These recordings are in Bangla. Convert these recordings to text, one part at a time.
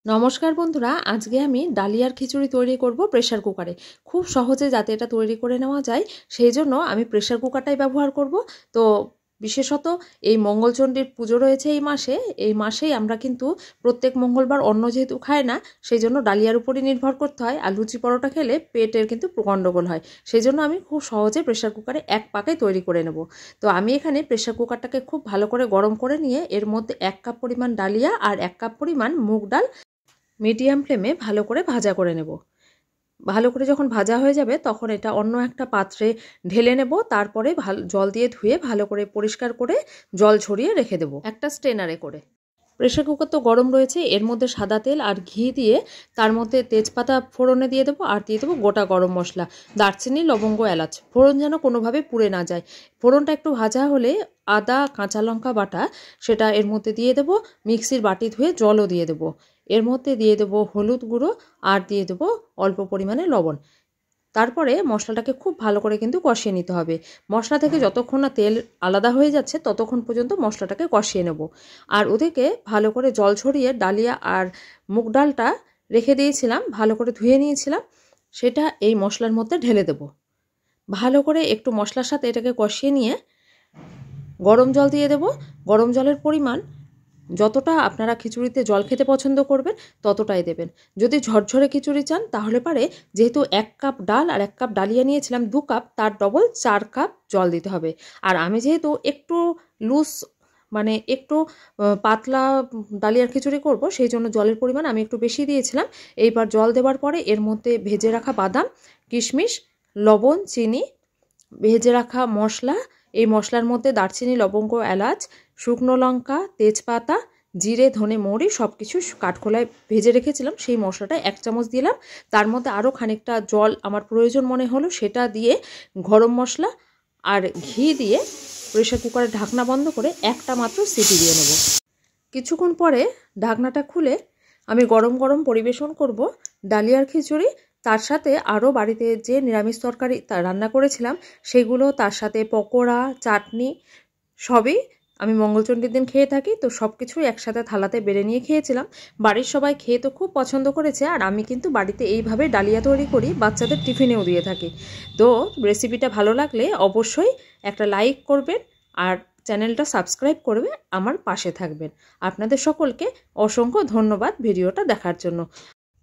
নমস্কার বন্ধুরা, আজকে আমি ডালিয়ার খিচুড়ি তৈরি করব প্রেসার কুকারে। খুব সহজে যাতে এটা তৈরি করে নেওয়া যায় সেই জন্য আমি প্রেসার কুকারটাই ব্যবহার করব। তো বিশেষত এই মঙ্গলচণ্ডীর পুজো রয়েছে এই মাসেই আমরা কিন্তু প্রত্যেক মঙ্গলবার অন্ন যেহেতু খাই না, সেই জন্য ডালিয়ার উপরই নির্ভর করতে হয়। আর লুচি পরোটা খেলে পেটের কিন্তু গণ্ডগোল হয়, সেই জন্য আমি খুব সহজে প্রেসার কুকারে এক পাকে তৈরি করে নেব। তো আমি এখানে প্রেসার কুকারটাকে খুব ভালো করে গরম করে নিয়ে এর মধ্যে 1 কাপ পরিমাণ ডালিয়া আর 1 কাপ পরিমাণ মুগ ডাল মিডিয়াম ফ্লেমে ভালো করে ভাজা করে নেব। ভালো করে যখন ভাজা হয়ে যাবে তখন এটা অন্য একটা পাত্রে ঢেলে নেব। তারপরে জল দিয়ে ধুয়ে ভালো করে পরিষ্কার করে জল ছড়িয়ে রেখে দেব একটা স্ট্রেনারে করে। প্রেসার কুকার তো গরম রয়েছে, এর মধ্যে সাদা তেল আর ঘি দিয়ে তার মধ্যে তেজপাতা ফোড়নে দিয়ে দেবো আর দিয়ে দেবো গোটা গরম মশলা, দারচিনি, লবঙ্গ, এলাচ। ফোড়ন যেন কোনোভাবে পুড়ে না যায়। ফোড়নটা একটু ভাজা হলে আদা, কাঁচা লঙ্কা বাটা সেটা এর মধ্যে দিয়ে দেবো। মিক্সির বাটি ধুয়ে জলও দিয়ে দেবো। এর মধ্যে দিয়ে দেবো হলুদ গুঁড়ো আর দিয়ে দেবো অল্প পরিমাণে লবণ। তারপরে মশলাটাকে খুব ভালো করে কিন্তু কষিয়ে নিতে হবে। মশলা থেকে যতক্ষণ না তেল আলাদা হয়ে যাচ্ছে ততক্ষণ পর্যন্ত মশলাটাকে কষিয়ে নেব। আর ওদিকে ভালো করে জল ছড়িয়ে ডালিয়া আর মুগ ডালটা রেখে দিয়েছিলাম, ভালো করে ধুয়ে নিয়েছিলাম, সেটা এই মশলার মধ্যে ঢেলে দেব। ভালো করে একটু মশলার সাথে এটাকে কষিয়ে নিয়ে গরম জল দিয়ে দেব। গরম জলের পরিমাণ যতটা আপনারা খিচুড়িতে জল খেতে পছন্দ করবেন ততটাই দেবেন। যদি ঝরঝরে খিচুড়ি চান তাহলে পারে, যেহেতু 1 কাপ ডাল আর 1 কাপ ডালিয়া নিয়েছিলাম 2 কাপ, তার ডবল 4 কাপ জল দিতে হবে। আর আমি যেহেতু একটু লুজ মানে একটু পাতলা ডালিয়ার খিচুড়ি করব, সেই জন্য জলের পরিমাণ আমি একটু বেশি দিয়েছিলাম। এইবার জল দেওয়ার পরে এর মধ্যে ভেজে রাখা বাদাম, কিশমিশ, লবণ, চিনি, ভেজে রাখা মশলা, এই মশলার মধ্যে দারচিনি, লবঙ্গ, এলাচ, শুকনো লঙ্কা, তেজপাতা, জিরে, ধনে, মৌরি সব কিছু কাঠখোলায় ভেজে রেখেছিলাম, সেই মশলাটা 1 চামচ দিলাম। তার মধ্যে আরও খানিকটা জল আমার প্রয়োজন মনে হলো, সেটা দিয়ে গরম মশলা আর ঘি দিয়ে প্রেসার কুকারের ঢাকনা বন্ধ করে একটা মাত্র সিটি দিয়ে নেব। কিছুক্ষণ পরে ঢাকনাটা খুলে আমি গরম গরম পরিবেশন করব ডালিয়ার খিচুড়ি। তার সাথে আরও বাড়িতে যে নিরামিষ তরকারি রান্না করেছিলাম সেগুলো, তার সাথে পকোড়া, চাটনি সবই আমি মঙ্গলচণ্ডীর দিন খেয়ে থাকি। তো সব কিছুই একসাথে থালাতে বেড়ে নিয়ে খেয়েছিলাম। বাড়ির সবাই খেয়ে তো খুব পছন্দ করেছে। আর আমি কিন্তু বাড়িতে এইভাবে ডালিয়া তৈরি করি, বাচ্চাদের টিফিনেও দিয়ে থাকি। তো রেসিপিটা ভালো লাগলে অবশ্যই একটা লাইক করবেন আর চ্যানেলটা সাবস্ক্রাইব করবে, আমার পাশে থাকবেন। আপনাদের সকলকে অসংখ্য ধন্যবাদ ভিডিওটা দেখার জন্য।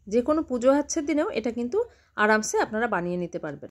যে কোনো পুজো আচ্ছের দিনেও এটা কিন্তু আরামসে আপনারা বানিয়ে নিতে পারবেন।